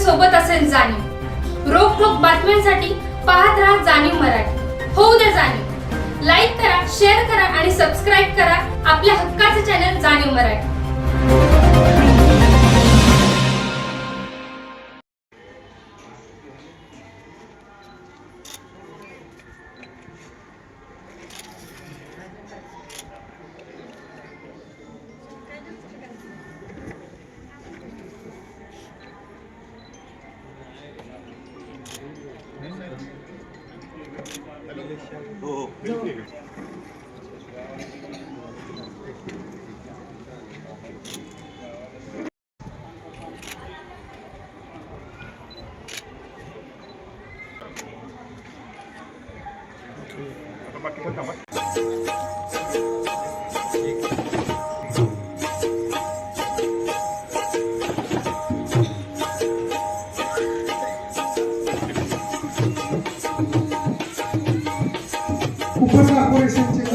सोबत असेल जाणीव। रोखोक बातम्यांसाठी पाहत राहा जाणीव मराठी। होऊ द्या जाणीव। लाईक करा, शेअर करा आणि सबस्क्राईब करा आपल्या हक्काचे चॅनल जाणीव मराठी। खूपच कॉर्पोरेशनचे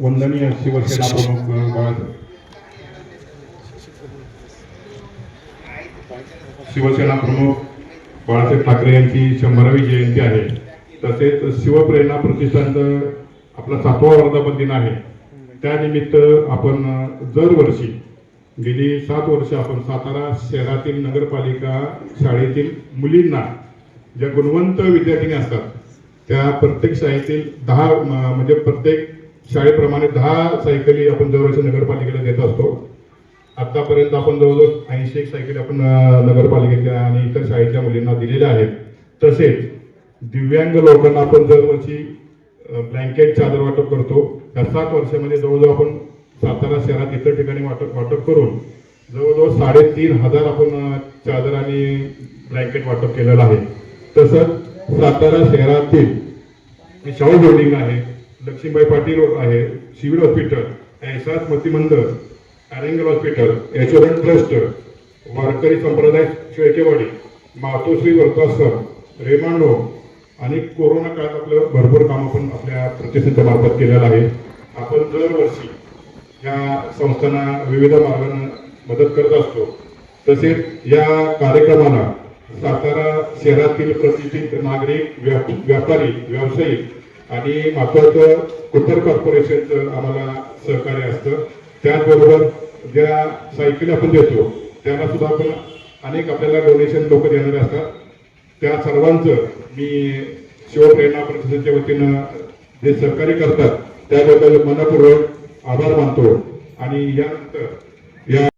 वंदनीय शिवसेना प्रमुख बाळासाहेब ठाकरे यांची 100वी जयंती आहे। तसेच शिवप्रेरणा प्रतिष्ठानचं आपला 7वा वर्धापन दिन आहे। त्यानिमित्त आपण दरवर्षी गेली 7 वर्ष आपण सातारा शहरातील नगरपालिका शाळेतील मुलींना ज्या गुणवंत विद्यार्थिनी असतात त्या प्रत्येक शाळेतील 10 म्हणजे प्रत्येक शाळेप्रमाणे 10 सायकली आपण दरवर्षी नगरपालिकेला देत असतो। आतापर्यंत आपण जवळजवळ 81 सायकली आपण नगरपालिकेच्या आणि इतर शाळेच्या मुलींना दिलेल्या आहेत। तसेच दिव्यांग लोकांना आपण दरवर्षी ब्लँकेट चादर वाटप करतो। या 7 वर्षामध्ये जवळजवळ आपण सातारा शहरात इतर ठिकाणी वाटप करून जवळजवळ 3500 आपण चादर आणि ब्लँकेट वाटप केलेलं आहे। तसंच सातारा शहरातील शाहू बिल्डिंग आहे, लक्ष्मीबाई पाटील आहे, सिव्हिल हॉस्पिटल, एहसास मती मंदिर, अरेंगल हॉस्पिटल, यशोधन ट्रस्ट, वारकरी संप्रदाय शेळकेवाडी, मातोश्री वृद्धाश्रम, रेमांडो आणि कोरोना काळात आपलं भरपूर काम आपण आपल्या प्रतिष्ठानच्या मार्फत केलेलं आहे। आपण दरवर्षी या संस्थांना विविध मार्गाने मदत करत असतो। तसेच या कार्यक्रमाला सातारा शहरातील प्रतिष्ठित नागरिक, व्यापारी, व्यावसायिक आणि महत्वाचं कुटर कॉर्पोरेशनचं आम्हाला सहकार्य असतं। त्याचबरोबर ज्या सायकली आपण देतो त्याला सुद्धा आपण अनेक आपल्याला डोनेशन लोक देणारे असतात। त्या सर्वांचं मी शिवप्रेरणा प्रतिष्ठानच्या वतीनं जे सहकार्य करतात त्याबद्दल मनपूर्वक आभार मानतो। आणि यानंतर या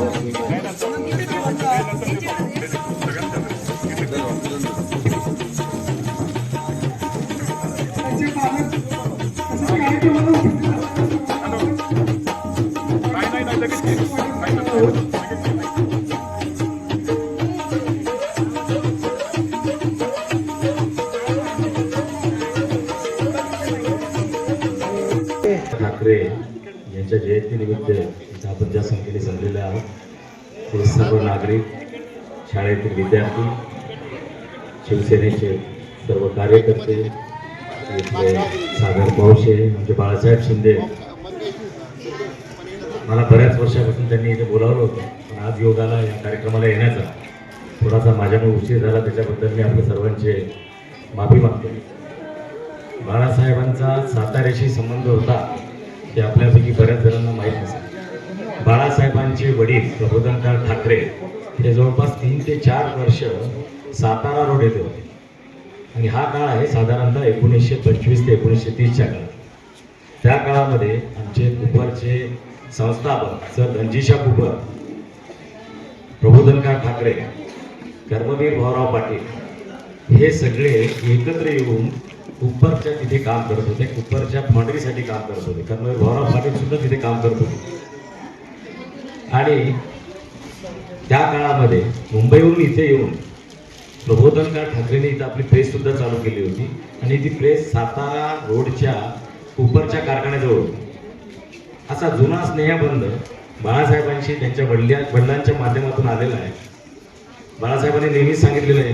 त्यांचे पालक तसंच कार्यक्रमाला ठाकरे यांच्या जयंतीनिमित्त इथं आपण ज्या संख्येने जमलेले आहोत ते सर्व नागरिक, शाळेतील विद्यार्थी, शिवसेनेचे सर्व कार्यकर्ते, इथले सागर पावशे, म्हणजे बाळासाहेब शिंदे. मला बऱ्याच वर्षापासून त्यांनी इथे बोलावलं होतं, पण आज योगाला या कार्यक्रमाला येण्याचा थोडासा माझ्यामुळे उशीर झाला, त्याच्याबद्दल मी आपल्या सर्वांचे माफी मागतो. बाळासाहेबांचा साताऱ्याशी संबंध होता हे आपल्यापैकी बऱ्याच जणांना माहीत नसेल. बाळासाहेबांचे वडील प्रबोधनकार ठाकरे हे जवळपास 3 ते 4 वर्ष सातारा रोड येथे होते आणि हा काळ आहे साधारणतः 1925 ते 1930च्या काळात. त्या काळामध्ये आमचे कुपरचे संस्थापक सर धनजीशा कुपर, प्रबोधनकार ठाकरे, कर्मवीर भाऊराव पाटील हे सगळे एकत्र येऊन कुप्परच्या तिथे काम करत होते. कुप्परच्या फाउंड्रीसाठी काम करत होते. कर्मवीर भाऊराव पाटील सुद्धा तिथे काम करत होते. आणि त्या काळामध्ये मुंबईवरून इथे येऊन प्रबोधनकार ठाकरेंनी इथं आपली प्रेस सुद्धा चालू केली होती आणि ती प्रेस सातारा रोडच्या कुप्परच्या कारखान्याजवळ होती. असा जुना स्नेहबंध बाळासाहेबांशी त्यांच्या वडिलांच्या माध्यमातून आलेला आहे. बाळासाहेबांनी नेहमीच सांगितलेलं आहे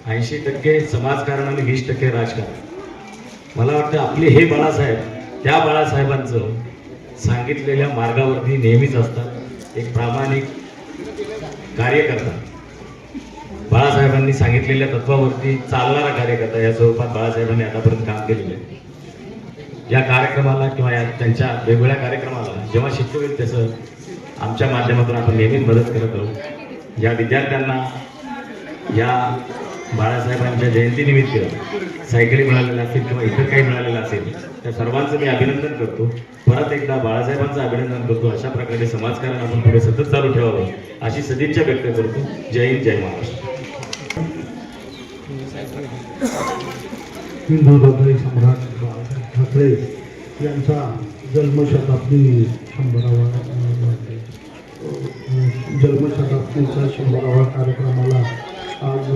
80% समाजकारण आणि 20% राजकारण. मला वाटतं आपले हे बाळासाहेब त्या बाळासाहेबांचं सांगितलेल्या मार्गावरती नेहमीच असतात. एक प्रामाणिक कार्यकर्ता, बाळासाहेबांनी सांगितलेल्या तत्वावरती चालणारा कार्यकर्ता या स्वरूपात बाळासाहेबांनी आतापर्यंत काम केलेलं आहे. या कार्यक्रमाला किंवा या त्यांच्या वेगवेगळ्या कार्यक्रमाला जेव्हा शक्य होईल तसं आमच्या माध्यमातून आपण नेहमीच मदत करत आहोत. या विद्यार्थ्यांना या बाळासाहेबांच्या जयंतीनिमित्त सायकली मिळालेल्या असतील किंवा इतर काही मिळालेलं असेल त्या सर्वांचं मी अभिनंदन करतो. परत एकदा बाळासाहेबांचं अभिनंदन करतो. अशा प्रकारे समाजकारण आपण पुढे सतत चालू ठेवावं अशी सदिच्छा व्यक्त करतो. जय हिंद, जय महाराष्ट्र. हिंदू हृदय सम्राट बाळासाहेब ठाकरे यांचा जन्मशताब्दी 100वा कार्यक्रमाला आज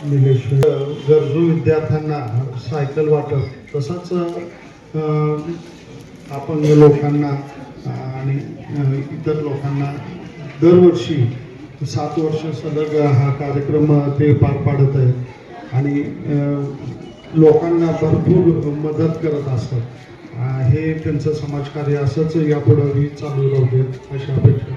निलेश गरजू विद्यार्थ्यांना सायकल वाटप, तसंच अपंग लोकांना आणि इतर लोकांना दरवर्षी 7 वर्ष सलग हा कार्यक्रम ते पार पाडत आहेत आणि लोकांना भरपूर मदत करत असतात. हे त्यांचं समाजकार्य असंच यापुढेही चालू राहू देत अशी अपेक्षा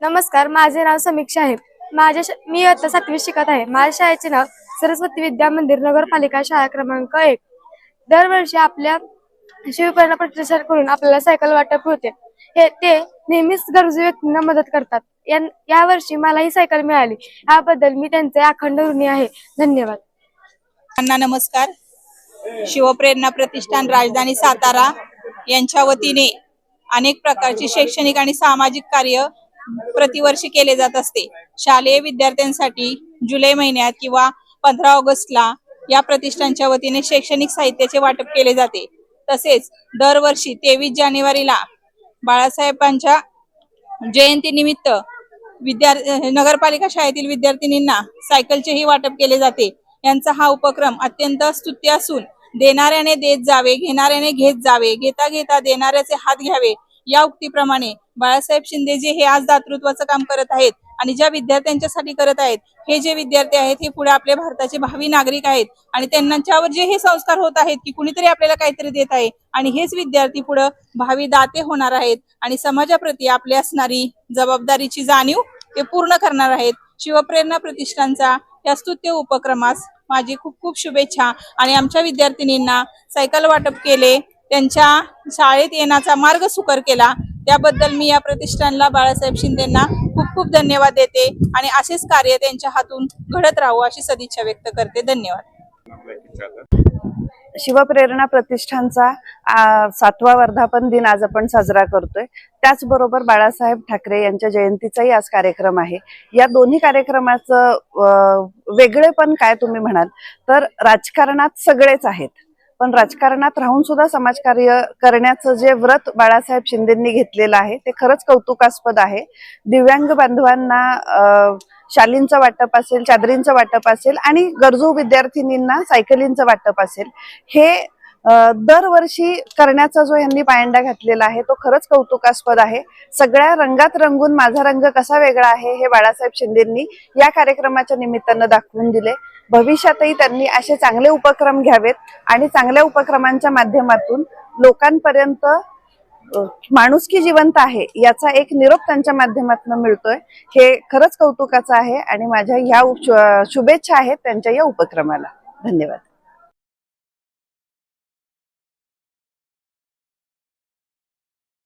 नमस्कार, माझे नाव समीक्षा आहे. मी आता 7वी शिकत आहे. माझ्या शाळेचे नाव सरस्वती विद्या मंदिर नगरपालिका शाळा क्रमांक 1. दरवर्षी आपल्या शिवप्रेरणा प्रतिष्ठानकडून आपल्याला सायकल वाटप होते. ते नेहमीच गरजू व्यक्तींना मदत करतात. या वर्षी मला ही सायकल मिळाली, याबद्दल मी त्यांचे अखंड ऋणी आहे. धन्यवाद. अण्णा नमस्कार. शिवप्रेरणा प्रतिष्ठान राजधानी सातारा यांच्या वतीने अनेक प्रकारची शैक्षणिक आणि सामाजिक कार्य प्रतिवर्षी केले जात असते. शालेय विद्यार्थ्यांसाठी जुलै महिन्यात किंवा 15 ऑगस्टला या प्रतिष्ठानच्या वतीने शैक्षणिक साहित्याचे वाटप केले जाते. तसेच दरवर्षी 23 जानेवारीला बाळासाहेबांच्या जयंतीनिमित्त नगरपालिका शाळेतील विद्यार्थिनींना सायकलचेही वाटप केले जाते. यांचा हा उपक्रम अत्यंत स्तुत्य असून देणाऱ्याने देत जावे, घेणाऱ्याने घेत जावे, घेता घेता देणाऱ्याचे हात घ्यावे या उक्तीप्रमाणे बाळासाहेब शिंदे जे हे आज दातृत्वाचं काम करत आहेत आणि ज्या विद्यार्थ्यांच्यासाठी करत आहेत, हे जे विद्यार्थी आहेत हे पुढे आपल्या भारताचे भावी नागरिक आहेत आणि त्यांच्यावर जे हे संस्कार होत आहेत की कुणीतरी आपल्याला काहीतरी देत आहे आणि हेच विद्यार्थी पुढे भावी दाते होणार आहेत आणि समाजाप्रती आपली असणारी जबाबदारीची जाणीव ते पूर्ण करणार आहेत. शिवप्रेरणा प्रतिष्ठानचा या स्तुत्य उपक्रमास माझी खूप खूप शुभेच्छा. आणि आमच्या विद्यार्थिनींना सायकल वाटप केले, त्यांच्या शाळेत येण्याचा मार्ग सुकर केला, त्याबद्दल मी या प्रतिष्ठानला बाळासाहेब शिंदेंना खूप खूप धन्यवाद देते आणि असेच कार्य त्यांच्या हातून घडत राहू अशी सदिच्छा व्यक्त करते. धन्यवाद. शिवप्रेरणा प्रतिष्ठानचा 7वा वर्धापन दिन आज आपण साजरा करतोय. त्याचबरोबर बाळासाहेब ठाकरे यांच्या जयंतीचाही आज कार्यक्रम आहे. या दोन्ही कार्यक्रमाचं वेगळेपण काय तुम्ही म्हणाल तर राजकारणात सगळेच आहेत, पण राजकारणात राहून सुद्धा समाजकार्य करण्याचं जे व्रत बाळासाहेब शिंदेंनी घेतलेलं आहे ते खरंच कौतुकास्पद आहे. दिव्यांग बांधवांना शालींचं वाटप असेल, चादरींचं वाटप असेल आणि गरजू विद्यार्थिनींना सायकलींचं वाटप असेल, हे दरवर्षी करण्याचा जो यांनी पायंडा घातलेला आहे तो खरंच कौतुकास्पद आहे. सगळ्या रंगात रंगून माझा रंग कसा वेगळा आहे हे बाळासाहेब शिंदेंनी या कार्यक्रमाच्या निमित्तानं दाखवून दिले. भविष्यातही त्यांनी असे चांगले उपक्रम घ्यावेत आणि चांगल्या उपक्रमांच्या माध्यमातून लोकांपर्यंत माणुसकी जिवंत आहे याचा एक निरोप त्यांच्या माध्यमातून मिळतोय. हे खरंच कौतुकाचं आहे आणि माझ्या ह्या शुभेच्छा आहेत त्यांच्या या उपक्रमाला. धन्यवाद.